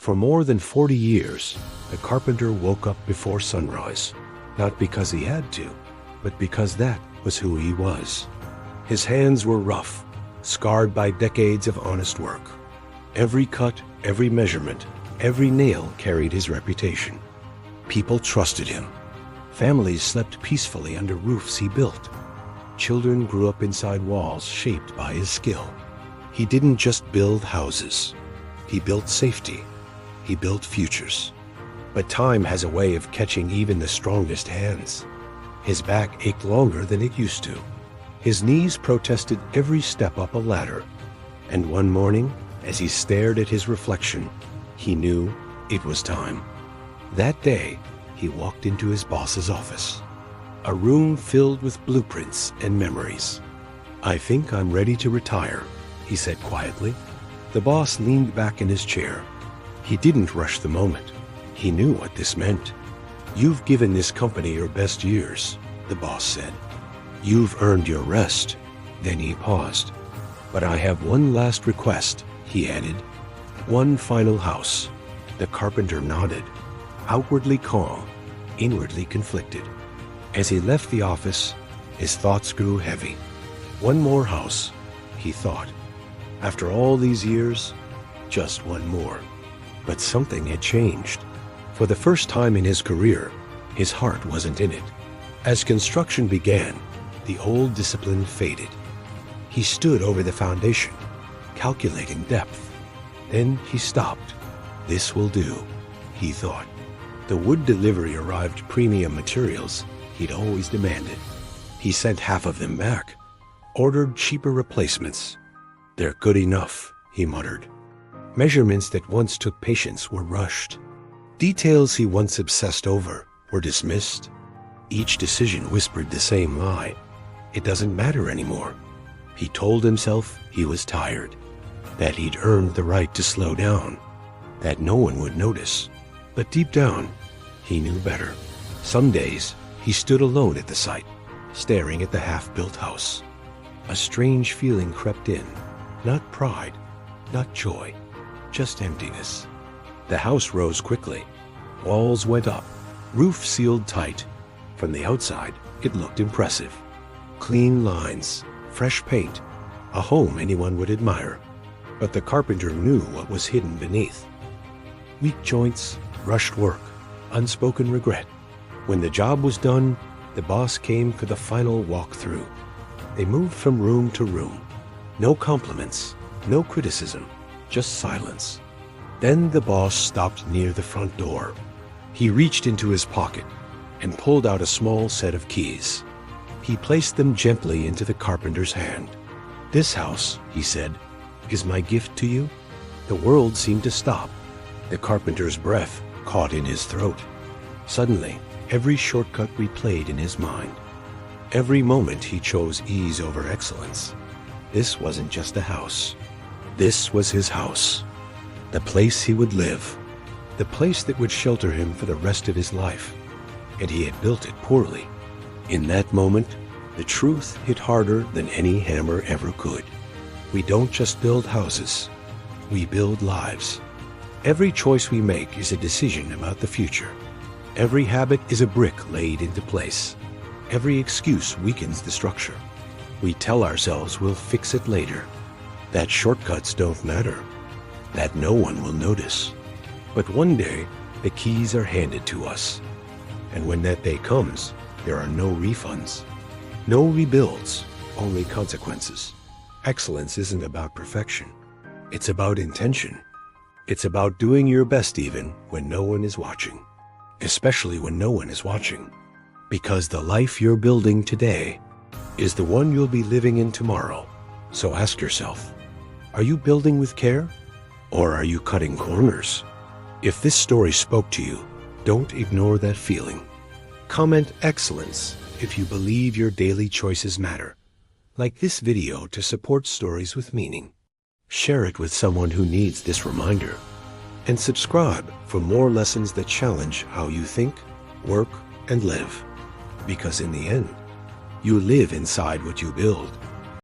For more than 40 years, the carpenter woke up before sunrise, not because he had to, but because that was who he was. His hands were rough, scarred by decades of honest work. Every cut, every measurement, every nail carried his reputation. People trusted him. Families slept peacefully under roofs he built. Children grew up inside walls shaped by his skill. He didn't just build houses. He built safety. He built futures. But time has a way of catching even the strongest hands. His back ached longer than it used to. His knees protested every step up a ladder. And one morning, as he stared at his reflection, he knew it was time. That day, he walked into his boss's office. A room filled with blueprints and memories. "I think I'm ready to retire," he said quietly. The boss leaned back in his chair. He didn't rush the moment. He knew what this meant. "You've given this company your best years," the boss said. "You've earned your rest." Then he paused. "But I have one last request," he added. "One final house." The carpenter nodded, outwardly calm, inwardly conflicted. As he left the office, his thoughts grew heavy. One more house, he thought. After all these years, just one more. But something had changed. For the first time in his career, his heart wasn't in it. As construction began, the old discipline faded. He stood over the foundation, calculating depth. Then he stopped. "This will do," he thought. The wood delivery arrived premium materials he'd always demanded. He sent half of them back, ordered cheaper replacements. "They're good enough," he muttered. Measurements that once took patience were rushed. Details he once obsessed over were dismissed. Each decision whispered the same lie. It doesn't matter anymore. He told himself he was tired, that he'd earned the right to slow down, that no one would notice. But deep down, he knew better. Some days, he stood alone at the site, staring at the half-built house. A strange feeling crept in, not pride, not joy, just emptiness. The house rose quickly. Walls went up, roof sealed tight. From the outside, it looked impressive. Clean lines, fresh paint, a home anyone would admire. But the carpenter knew what was hidden beneath. Weak joints, rushed work, unspoken regret. When the job was done, the boss came for the final walkthrough. They moved from room to room. No compliments, no criticism, just silence. Then the boss stopped near the front door. He reached into his pocket and pulled out a small set of keys. He placed them gently into the carpenter's hand. "This house," he said, "is my gift to you." The world seemed to stop. The carpenter's breath caught in his throat. Suddenly, every shortcut replayed in his mind. Every moment he chose ease over excellence. This wasn't just a house. This was his house. The place he would live. The place that would shelter him for the rest of his life. And he had built it poorly. In that moment, the truth hit harder than any hammer ever could. We don't just build houses. We build lives. Every choice we make is a decision about the future. Every habit is a brick laid into place. Every excuse weakens the structure. We tell ourselves we'll fix it later, that shortcuts don't matter, that no one will notice. But one day, the keys are handed to us. And when that day comes, there are no refunds, no rebuilds, only consequences. Excellence isn't about perfection. It's about intention. It's about doing your best even when no one is watching, especially when no one is watching. Because the life you're building today is the one you'll be living in tomorrow. So ask yourself, are you building with care? Or are you cutting corners? If this story spoke to you, don't ignore that feeling. Comment excellence if you believe your daily choices matter. Like this video to support stories with meaning. Share it with someone who needs this reminder. And subscribe for more lessons that challenge how you think, work, and live. Because in the end, you live inside what you build.